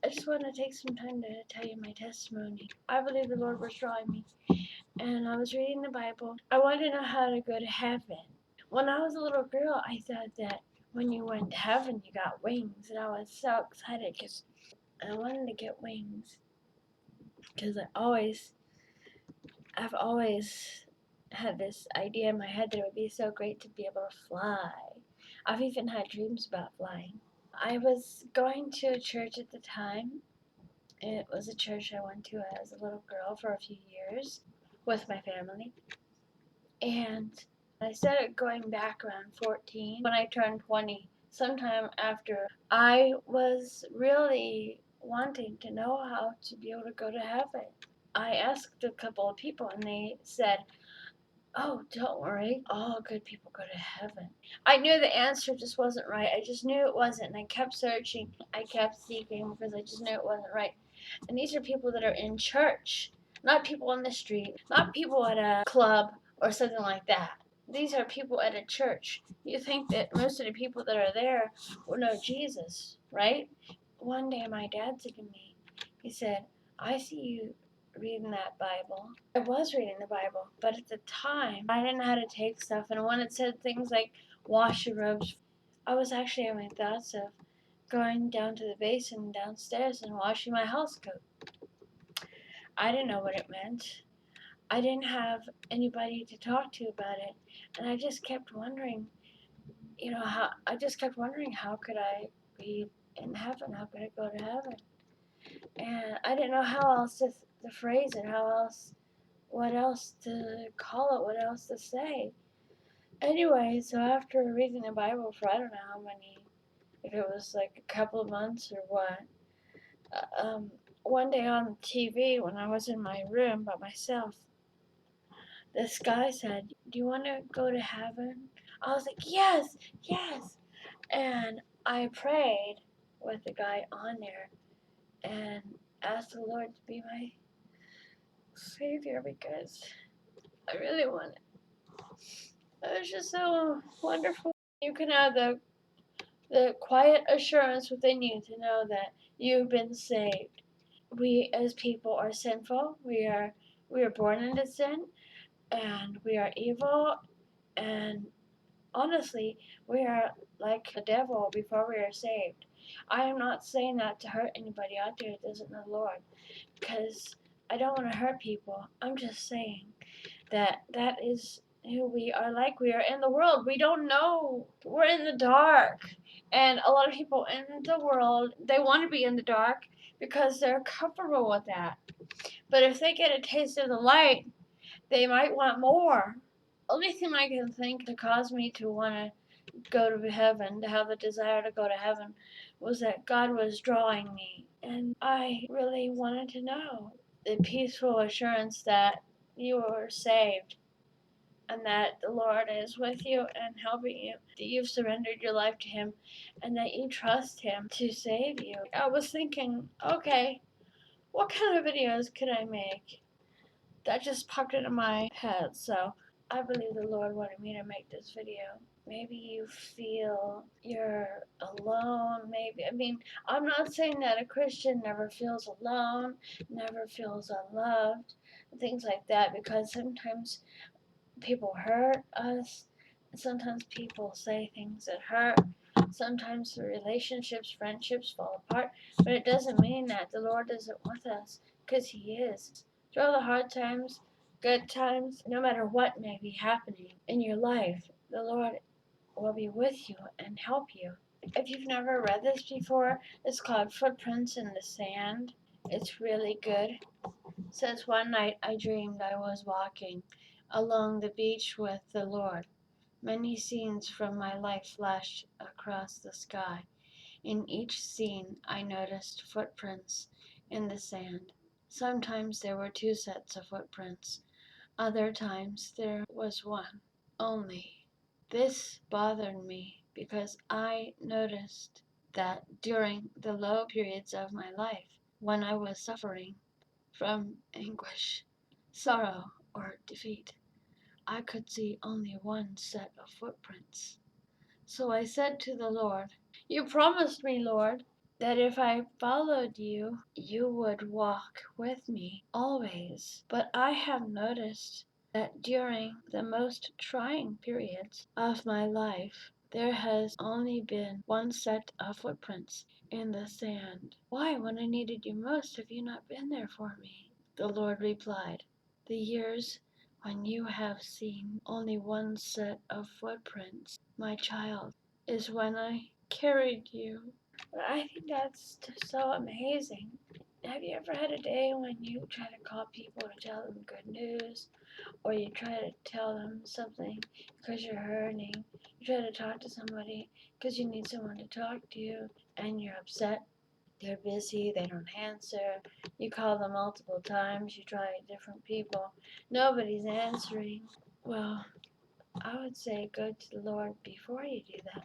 I just want to take some time to tell you my testimony. I believe the Lord was drawing me, and I was reading the Bible. I wanted to know how to go to heaven. When I was a little girl, I thought that when you went to heaven, you got wings, and I was so excited because I wanted to get wings. Because I've always had this idea in my head that it would be so great to be able to fly. I've even had dreams about flying. I was going to a church at the time. It was a church I went to as a little girl for a few years with my family. And I started going back around 14 when I turned 20, sometime after. I was really wanting to know how to be able to go to heaven. I asked a couple of people and they said, "Oh, don't worry, all good people go to heaven." I knew the answer just wasn't right. I just knew it wasn't, and I kept searching. I kept seeking because I just knew it wasn't right. And these are people that are in church, not people on the street, not people at a club or something like that. These are people at a church. You think that most of the people that are there will know Jesus, right? One day my dad said to me, he said, "I see you reading that Bible." I was reading the Bible, but at the time I didn't know how to take stuff, and when it said things like wash your robes, I was actually having thoughts of going down to the basin downstairs and washing my house coat. I didn't know what it meant. I didn't have anybody to talk to about it, and I just kept wondering, how could I be in heaven? How could I go to heaven? And I didn't know how else to phrase it, what else to call it, what else to say. Anyway, so after reading the Bible for I don't know how many, if it was like a couple of months or what, one day on TV when I was in my room by myself, this guy said, "Do you want to go to heaven?" I was like, "Yes, yes." And I prayed with the guy on there and asked the Lord to be my Savior because I really want it. It was just so wonderful. You can have the quiet assurance within you to know that you've been saved. We as people are sinful. We are born into sin, and we are evil, and honestly, we are like the devil before we are saved. I am not saying that to hurt anybody out there that doesn't know the Lord, because I don't want to hurt people. I'm just saying that is who we are like. We are in the world. We don't know. We're in the dark. And a lot of people in the world, they want to be in the dark because they're comfortable with that. But if they get a taste of the light, they might want more. Only thing I can think to cause me to want to go to heaven, to have the desire to go to heaven, was that God was drawing me. And I really wanted to know the peaceful assurance that you were saved and that the Lord is with you and helping you, that you've surrendered your life to Him and that you trust Him to save you. I was thinking, okay, what kind of videos could I make? That just popped into my head, so I believe the Lord wanted me to make this video. Maybe you feel you're alone, I'm not saying that a Christian never feels alone, never feels unloved, things like that, because sometimes people hurt us, sometimes people say things that hurt, sometimes the relationships, friendships fall apart, but it doesn't mean that the Lord isn't with us, because He is. Through the hard times, good times, no matter what may be happening in your life, the Lord will be with you and help you. If you've never read this before, it's called Footprints in the Sand. It's really good. It says, "One night I dreamed I was walking along the beach with the Lord. Many scenes from my life flashed across the sky. In each scene I noticed footprints in the sand. Sometimes there were two sets of footprints. Other times there was one only. This bothered me because I noticed that during the low periods of my life, when I was suffering from anguish, sorrow, or defeat, I could see only one set of footprints. So I said to the Lord, 'You promised me, Lord, that if I followed you, you would walk with me always. But I have noticed that during the most trying periods of my life, there has only been one set of footprints in the sand. Why, when I needed you most, have you not been there for me? The Lord replied, the years when you have seen only one set of footprints, my child, is when I carried you. But I think that's just so amazing. Have you ever had a day when you try to call people to tell them good news, or you try to tell them something because you're hurting? You try to talk to somebody because you need someone to talk to, and you're upset. They're busy, they don't answer. You call them multiple times, you try different people. Nobody's answering. Well, I would say go to the Lord before you do that,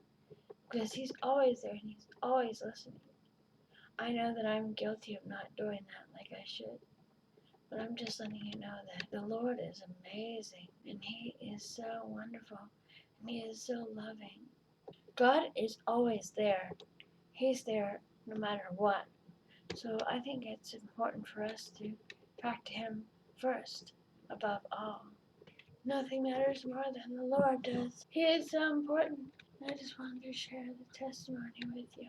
because He's always there and He's always listening. I know that I'm guilty of not doing that like I should, but I'm just letting you know that the Lord is amazing and He is so wonderful and He is so loving. God is always there. He's there no matter what. So I think it's important for us to talk to Him first, above all. Nothing matters more than the Lord does. He is so important. I just wanted to share the testimony with you.